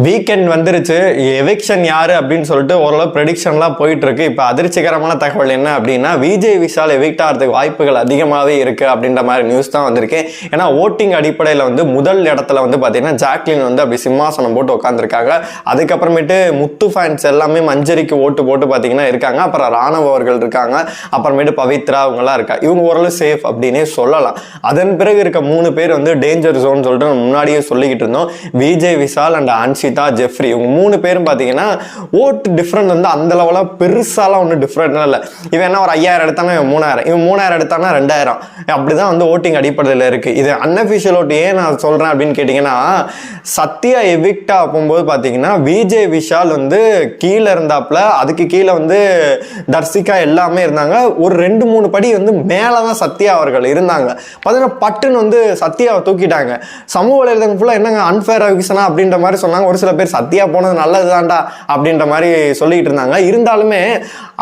Weekend வந்துருச்சு. Eviction யாரு அப்படின்னு சொல்லிட்டு ஓரளவு ப்ரெடிக்ஷன்லாம் போயிட்டு இருக்கு. இப்போ அதிர்ச்சிகரமான தகவல் என்ன அப்படின்னா, விஜய் விஷால் எவிக்ட் ஆகிறதுக்கு வாய்ப்புகள் அதிகமாகவே இருக்கு அப்படின்ற மாதிரி நியூஸ் தான் வந்திருக்கு. ஏன்னா ஓட்டிங் அடிப்படையில் வந்து முதல் இடத்துல வந்து பார்த்தீங்கன்னா ஜாக்லின் வந்து அப்படி சிம்மாசனம் போட்டு உட்காந்துருக்காங்க. அதுக்கப்புறமேட்டு முத்து ஃபேன்ஸ் எல்லாமே மஞ்சரிக்கு ஓட்டு போட்டு பார்த்தீங்கன்னா இருக்காங்க. அப்புறம் ராணுவ அவர்கள் இருக்காங்க. அப்புறமேட்டு பவித்ரா அவங்கலாம் இருக்கா. இவங்க ஓரளவு சேஃப் அப்படின்னே சொல்லலாம். அதன் பிறகு இருக்க 3 பேர் வந்து டேஞ்சர் ஜோன் சொல்லிட்டு முன்னாடியே சொல்லிக்கிட்டு இருந்தோம். விஜய் விஷால் அண்ட் அன்ஷிதா ஜெஃப்ரி இவங்க 3 பேரும் பார்த்தீங்கன்னா ஓட்டு டிஃப்ரெண்ட் வந்து அந்த லெவலாக பெருசாலாம் ஒன்றும் டிஃப்ரெண்ட்லாம் இல்லை. இவன் என்ன ஒரு 5000 எடுத்தானா இவன் 3000, இவன் 3000 எடுத்தானா 2000, அப்படிதான் வந்து ஓட்டிங் அடிப்படையில் இருக்கு. இது அன்அஃபிஷியல் ஓட்டு ஏன் நான் சொல்றேன் அப்படின்னு கேட்டீங்கன்னா, சத்யா எவிக்டா போகும்போது பார்த்தீங்கன்னா விஜய் விஷால் வந்து கீழே இருந்தாப்புல, அதுக்கு கீழே வந்து தர்சிகா எல்லாமே இருந்தாங்க. ஒரு 2-3 படி வந்து மேலதான் சத்யா அவர்கள் இருந்தாங்க. பார்த்தீங்கன்னா பட்டுன்னு வந்து சத்யாவை தூக்கிட்டாங்க. சமூக வலைதளம் ஃபுல்லாக என்னங்க அன்ஃபேர் எவிக்ஷனா அப்படின்ற மாதிரி சொன்னாங்க. ஒரு சில பேர் சத்யா போனது நல்லதுதான்டா அப்படின்ற மாதிரி சொல்லிட்டு இருந்தாங்க. இருந்தாலுமே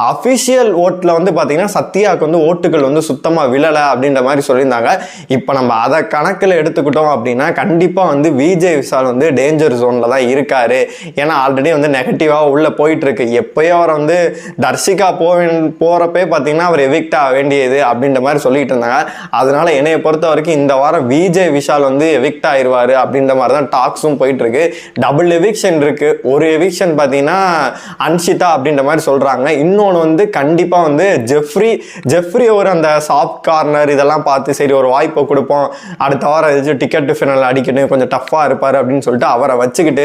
அபிஷியல் ஓட்டில் வந்து பார்த்தீங்கன்னா சத்யாவுக்கு வந்து ஓட்டுகள் வந்து சுத்தமாக விழலை அப்படின்ற மாதிரி சொல்லியிருந்தாங்க. இப்போ நம்ம அதை கணக்கில் எடுத்துக்கிட்டோம் அப்படின்னா கண்டிப்பாக வந்து விஜய் விஷால் வந்து டேஞ்சர் ஜோனில் தான் இருக்காரு. ஏன்னா ஆல்ரெடி வந்து நெகட்டிவாக உள்ளே போயிட்டு இருக்கு. எப்பயோ அவர் வந்து தர்சிகா போகிறப்பே பார்த்தீங்கன்னா அவர் எவிக்ட் ஆக வேண்டியது அப்படின்ற மாதிரி சொல்லிட்டு இருந்தாங்க. அதனால என்னைய பொறுத்த வரைக்கும் இந்த வாரம் விஜய் விஷால் வந்து எவிக்ட் ஆயிடுவார் அப்படின்ற மாதிரி தான் டாக்ஸும் போயிட்டு இருக்கு. டபுள் எவிக்ஷன் இருக்கு. ஒரு எவிக்ஷன் பார்த்தீங்கன்னா அன்ஷிதா அப்படின்ற மாதிரி சொல்றாங்க. இன்னொன்று வந்து கண்டிப்பா வந்து ஜெஃப்ரி ஒரு அந்த சாஃப்ட் கார்னர் இதெல்லாம் பார்த்து சரி ஒரு வாய்ப்பை கொடுப்போம், அடுத்த வாரம் ஏதாச்சும் டிக்கெட் ஃபினல் அடிக்கணும், கொஞ்சம் டஃப்பாக இருப்பார் அப்படின்னு சொல்லிட்டு அவரை வச்சுக்கிட்டு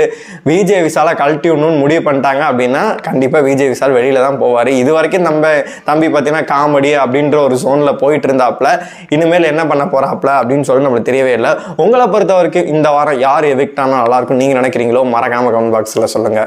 விஜய் விஷாலை கழட்டி விடணும்னு முடிவு பண்ணிட்டாங்க அப்படின்னா கண்டிப்பாக விஜய் விஷால் வெளியில தான் போவார். இது வரைக்கும் நம்ம தம்பி பார்த்தீங்கன்னா காமெடி அப்படின்ற ஒரு ஜோன்ல போயிட்டு இருந்தாப்புல, இனிமேல் என்ன பண்ண போறாப்புல அப்படின்னு சொல்லி நம்மளுக்கு தெரியவே இல்லை. உங்களை பொறுத்த வரைக்கும் இந்த வாரம் யார் எவிக்ட் ஆனால் நல்லா இருக்கும் நீங்க நினைக்கிறீங்களோ மறக்காம கமெண்ட் பாக்ஸ்ல சொல்லுங்க.